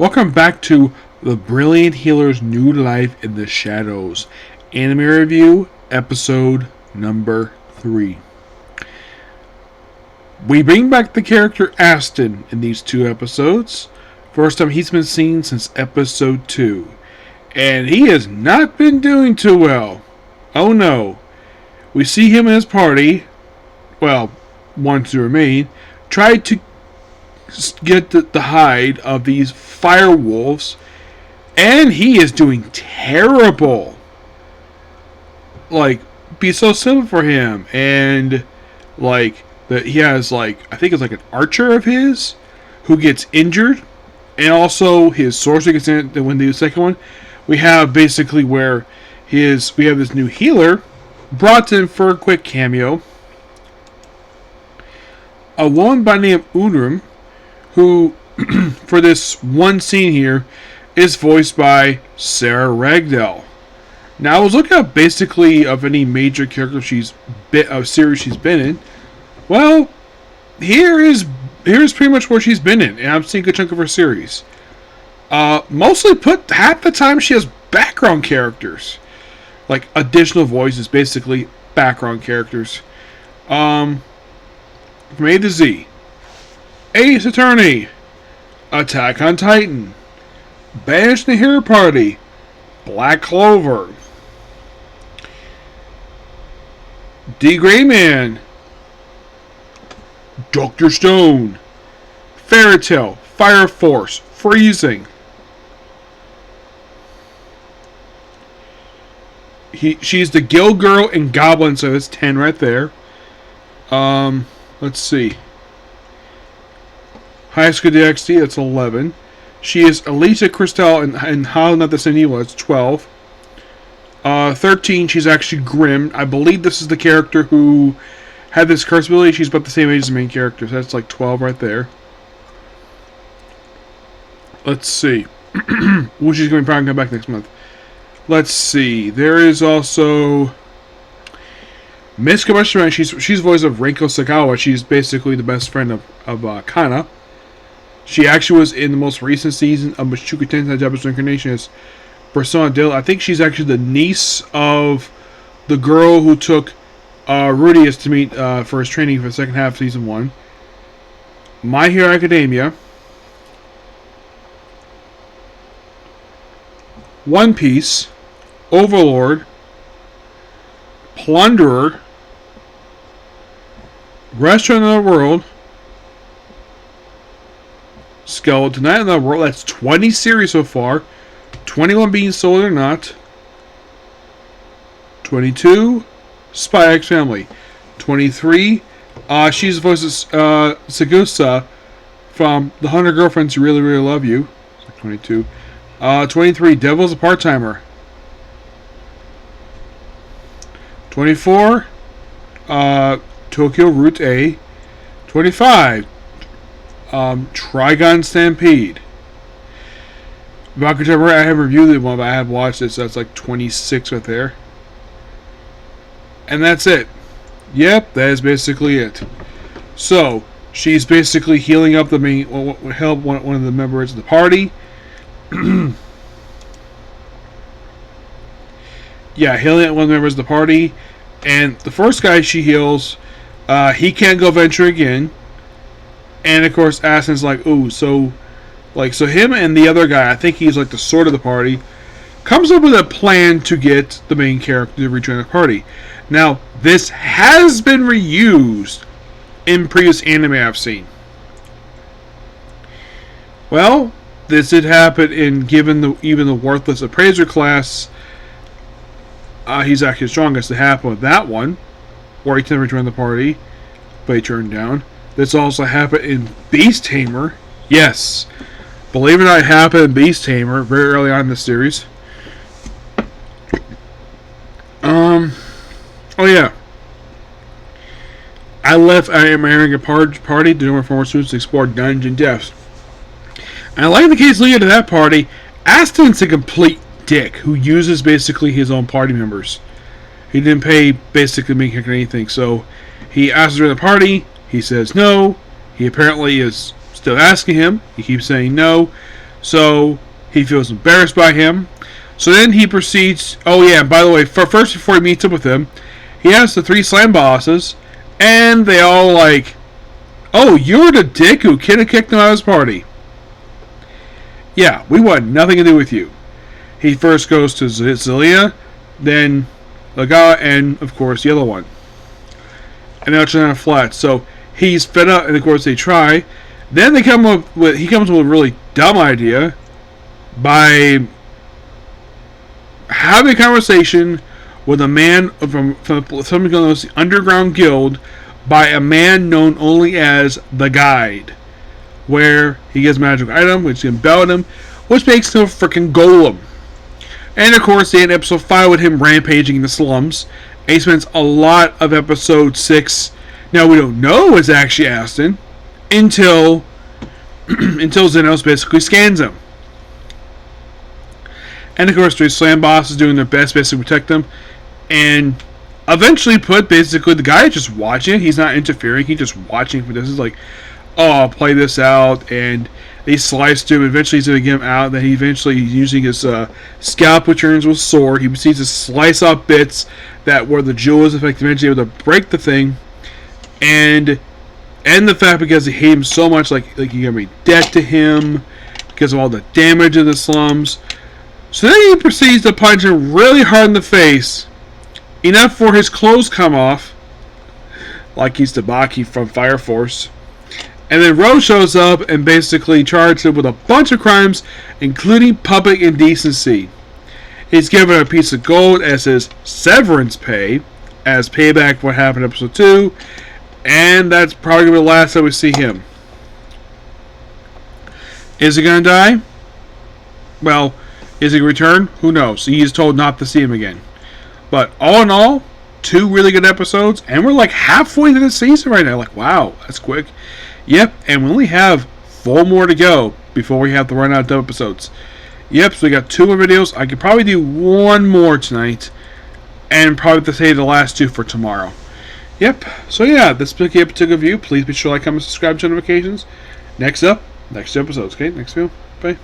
Welcome back to The Brilliant Healer's New Life in the Shadows Anime Review, episode number 3. We bring back the character Aston in these two episodes. First time he's been seen since episode 2. And he has not been doing too well. Oh no. We see him and his party, well, one to remain, try to get the hide of these fire wolves, and he is doing terrible. Like, be so simple for him, and like that he has I think it's like an archer of his who gets injured, and also his sorcerer gets in. When the second one, we have basically where we have this new healer brought in for a quick cameo. A woman by the name of Unrum, who, for this one scene here, is voiced by Sarah Ragdell. Now, I was looking up basically of any major character series she's been in. Well, here's pretty much where she's been in, and I'm seeing a good chunk of her series. Mostly put half the time she has background characters, like additional voices, basically background characters. From A to Z. Ace Attorney, Attack on Titan, Banished the Hero Party, Black Clover, D. Gray Man, Dr. Stone, Fairy Tail, Fire Force, Freezing. She's the Guild Girl in Goblin, so that's 10 right there. Let's see. High School DxD, that's 11. She is Elisa Cristal in How Not the Senua, that's 12. 13, she's actually Grim. I believe this is the character who had this curse ability. She's about the same age as the main character, so that's like 12 right there. Let's see. Well, she's going to probably come back next month. Let's see. There is also Miss Kobashi. She's voice of Reiko Sakawa. She's basically the best friend of Kana. She actually was in the most recent season of Mushoku Tensei Japanese Incarnation as Persona Dill. I think she's actually the niece of the girl who took Rudius to meet for his training for the second half of season 1. My Hero Academia, One Piece, Overlord, Plunderer, Restaurant of the World, Skeleton Knight in the World. That's 20 series so far. 21 being sold or not. 22, Spy X Family. 23, she's the voice of Sagusa from The 100 Girlfriends Who Really, Really Love You. 22. 23, Devil's a Part-Timer. 24, Tokyo Route A. 25, Trigon Stampede. Bakuto, I haven't reviewed the one, but I have watched it, so that's like 26 right there. And that's it. Yep, that is basically it. So, she's basically healing up the main, help one of the members of the party. Yeah, healing up one of the members of the party. And the first guy she heals, he can't go venture again. And of course, Aston's like, ooh, so him and the other guy, I think he's like the sword of the party, comes up with a plan to get the main character to rejoin the party. Now, this has been reused in previous anime I've seen. Well, this did happen in even the worthless appraiser class. He's actually the strongest. It happened with that one, where he never joined the party, but he turned down. This also happened in Beast Tamer. Yes, believe it or not, it happened in Beast Tamer very early on in the series. Oh yeah. I left a party to join my former students to explore dungeon depths. And like the case leading to that party, Aston's a complete dick who uses basically his own party members. He didn't pay basically me or anything, so he asks her to the party. He says no. He apparently is still asking him. He keeps saying no. So he feels embarrassed by him. So then he proceeds. Oh yeah, by the way, first before he meets up with him, he has the 3 slam bosses, and they all like, "Oh, you're the dick who kicked him out of his party." Yeah, we want nothing to do with you. He first goes to Zelia, then Laga, and of course the other one. And they're trying to flat. So he's fed up, and of course they try. Then he comes up with a really dumb idea by having a conversation with a man from something known as the Underground Guild by a man known only as the Guide, where he gets a magic item, which can belt him, which makes him a freaking golem. And of course, they end episode 5 with him rampaging in the slums. And he spends a lot of episode 6. Now we don't know it's actually Aston until Zenos basically scans him. And of course, 3 slam bosses doing their best to protect him. And eventually put basically the guy just watching it. He's not interfering. He's just watching for this. Is like, oh, I'll play this out. And they slice him. Eventually he's going to get him out. Then he eventually, using his scalp, which turns with sword, he proceeds to slice off bits that where the jewel is effective, eventually able to break the thing. And the fact because he hates him so much, like you're going to be dead to him because of all the damage in the slums. So then he proceeds to punch him really hard in the face, enough for his clothes come off, like he's Tabaki from Fire Force. And then Rose shows up and basically charges him with a bunch of crimes, including public indecency. He's given a piece of gold as his severance pay, as payback for what happened in episode 2, and that's probably going to be the last time we see him. Is he going to die? Well, is he going to return? Who knows? He is told not to see him again. But all in all, 2 really good episodes, and we're like halfway into the season right now. Like, wow, that's quick. Yep, and we only have 4 more to go before we have to run out of episodes. Yep, so we got 2 more videos. I could probably do 1 more tonight, and probably to save the last 2 for tomorrow. Yep, so yeah, this particular review. Please be sure to like, comment, subscribe, to notifications. Next up, next episodes. Okay, next video. Bye.